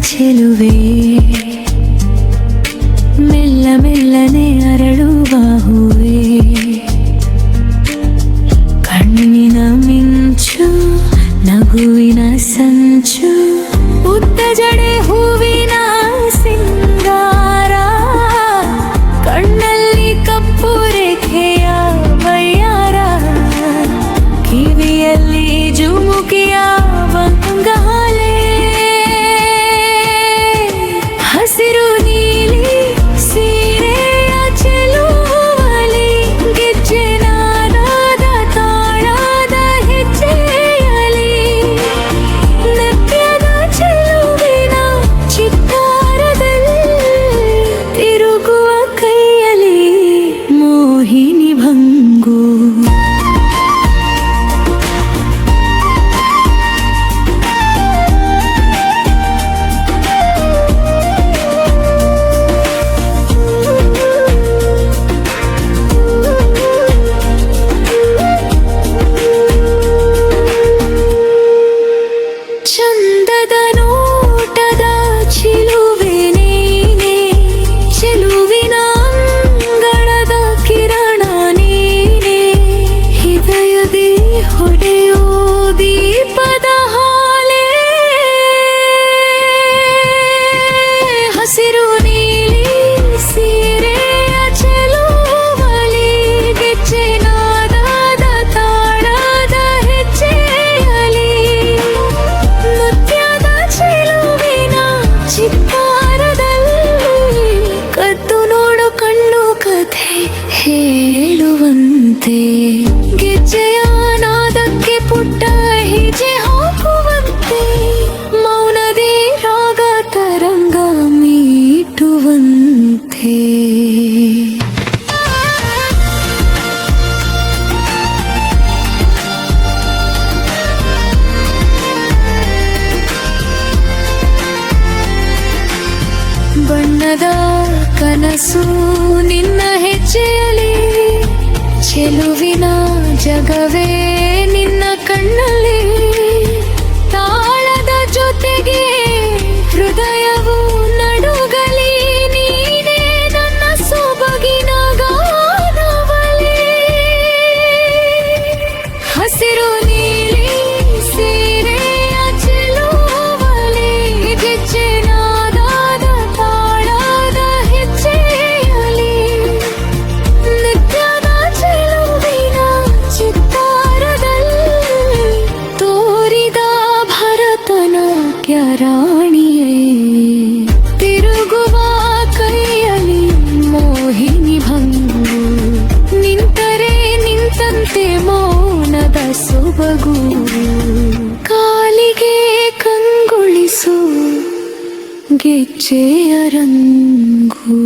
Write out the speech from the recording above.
ಚೆಲುವೆ ಮೆಲ್ಲ ಮೆಲ್ಲನೆ ಅರಳುವ ಹೂವೆ ಕಣ್ಣಿನ ಮಿಂಚು ನಗುವಿನ ಸಂಚು ಉದ್ದ ಜಡೆ ಹೂವಿನ ಸಿಂಗಾರ ಕಣ್ಣಲ್ಲಿ ಕಪ್ಪು ರೇಖೆಯ ವಯ್ಯಾರ ಕಿವಿಯಲ್ಲಿ ಜುಮುಕಿಯ ಬಂಗಾಲೆ ಹಸಿರು ನೀಲಿ ಸೀರೆಯ ಚೆಲುವಲಿ ಗೆಜ್ಜೆ ನಾದದ ತಾಳದ ಹೆಜ್ಜೆಯಲಿ ನೃತ್ಯದ ಚೆಲುವಿನ ಚಿತ್ತಾರದಲ್ಲಿ ತಿರುಗುವ ಕೈಯಲ್ಲಿ ಮೋಹಿನಿ ಭಂಗು ಚಂದದ ನೋಟದ ಚಿಲುವೆ ನೀನೆ ಚೆಲುವಿನ ಅಂಗಳದ ಕಿರಣ ನೀನೆ ಹೃದಯದಿ ಹೊಡೆಯೋ ದೀಪದ ಹಾಲೆ ಹಸಿರು ನೀಲಿ ಸೀರೆಯ ಚೆಲುವಲಿ ಗೆಜ್ಜೆ ನಾದದ ತಾಳದ ಹೆಜ್ಜೆಯಲಿ ನೃತ್ಯದ ಚೆಲುವಿನ ಚಿತ್ತಾರದಲ್ಲಿ ಕದ್ದು ನೋಡು ಕಣ್ಣು ಕಥೆ ಹೇಳುವಂತೆ ಗೆಜ್ಜೆಯ ನಾದಕ್ಕೆ ಪುಟ್ಟ ಹೆಜ್ಜೆ ಹಾಕುವಂತೆ ಮೌನದಿ ರಾಗ ತರಂಗ ಮೀಟುವಂತೆ ಬಣ್ಣದ ಕನಸು ನಿನ್ನ ಹೆಜ್ಜೆಯಲ್ಲಿ ಚೆಲುವಿನ ಜಗವೇ ನಿನ್ನ ಕಣ್ಣಲ್ಲಿ ತಾಳದ ಜೊತೆಗೆ ಹೃದಯವು ನಡುಗಲಿ ನೀನೇ ನನ್ನ ಸೊಬಗಿನ ಗಾನವಲಿ ಹಸಿರು ನೀಲಿ ಸೀರೆಯ ಚೆಲುವಲಿ ಗೆಜ್ಜೆ ನಾದದ ತಾಳದ ಹೆಜ್ಜೆಯಲಿ ನೃತ್ಯದ ಚೆಲುವಿನ ಚಿತ್ತಾರದಲ್ಲಿ ತೋರಿದ ಭರತನಾಟ್ಯ ರಾಣಿಯೇ ತಿರುಗುವ ಕೈಯಲ್ಲಿ ಮೋಹಿನಿ ಭಂಗು ನಿಂತರೆ ನಿಂತಂತೆ ಮೌನದ ಸೊಬಗು ಕಾಲಿಗೆ ಕಂಗೊಳಿಸು ಗೆಜ್ಜೆಯ ರಂಗು